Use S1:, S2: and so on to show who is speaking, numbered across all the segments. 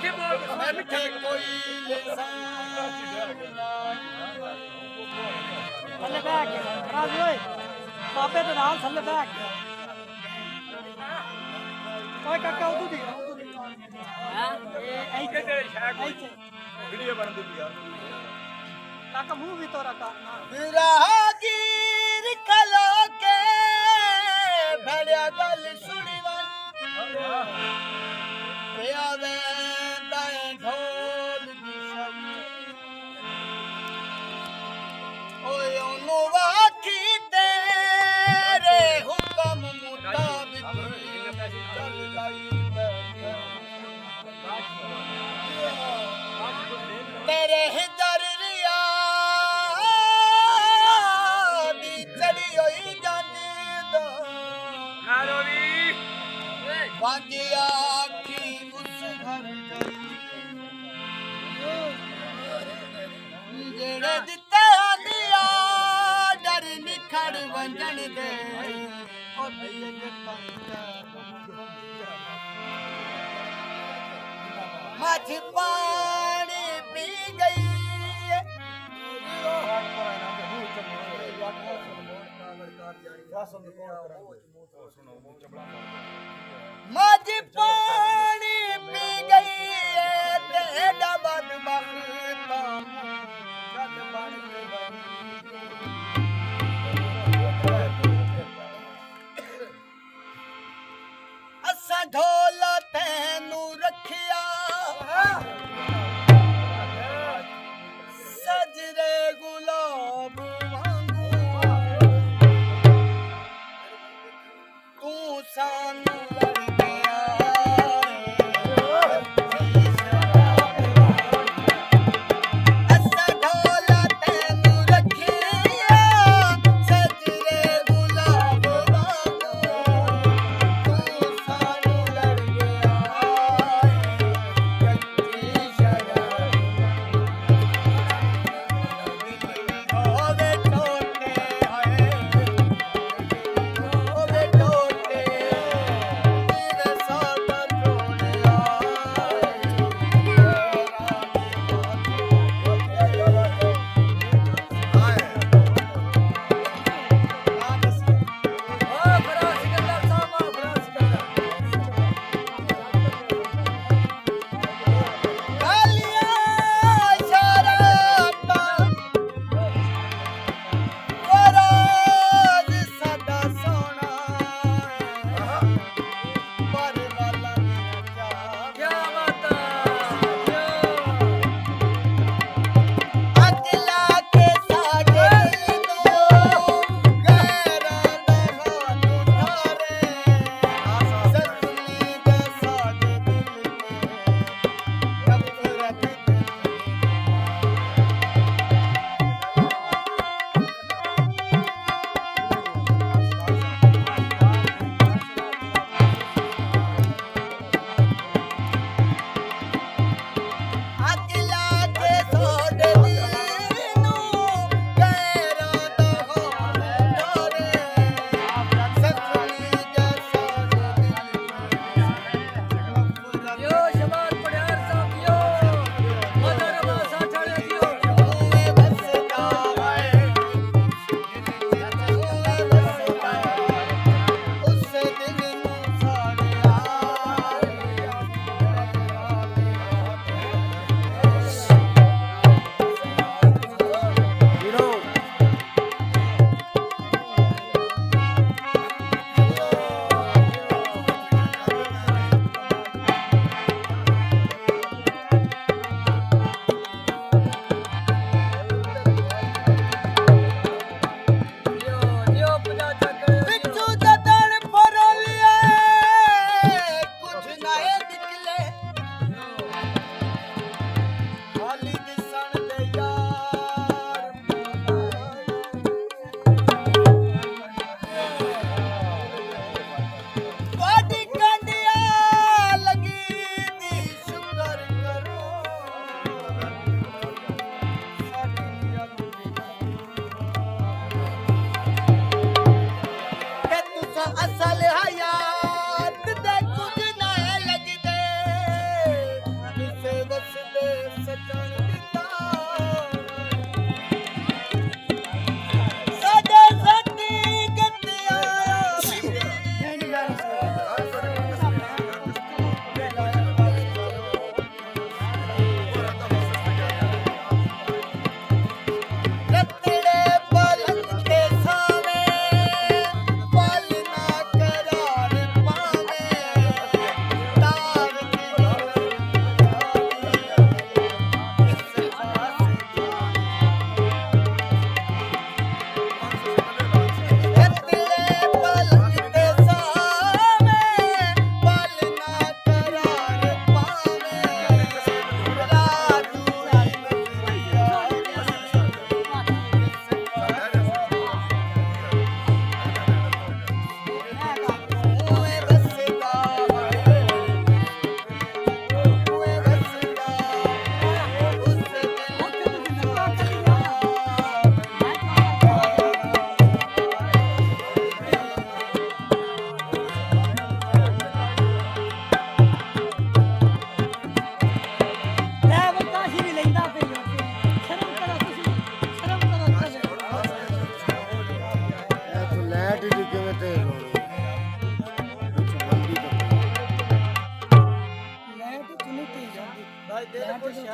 S1: मिठे कोई
S2: थल्ले बैठ के राज ओए बाबे दे नाल थल्ले बैठ के ओए काका उधर दी हां ऐसे ऐसे
S1: वीडियो बन दी यार
S2: काका मुंह भी तोरा करना
S1: राहगीर कलो के भड़िया गल सुनी वन प्यावे दाएं ढोल दी ओए ओनु वाकी तेरे हुक्म मुताबिक चल लाई तेरे हिदर रिया दी चढ़ी होई जाने दो वांगी आखी उस घर गई जेड़े दिते दिया डर निखड़ वंजन दे ओ दिए मछ पानी पी गई मछ पानी पी गई तेरा बदबख्त असा ढोला तैनू रखिया सजरे गुलाब वांगू तू सानू लड़ गया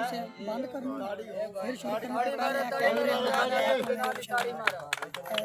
S2: से बंद करूंगा फिर शुरू करूंगा कैमरे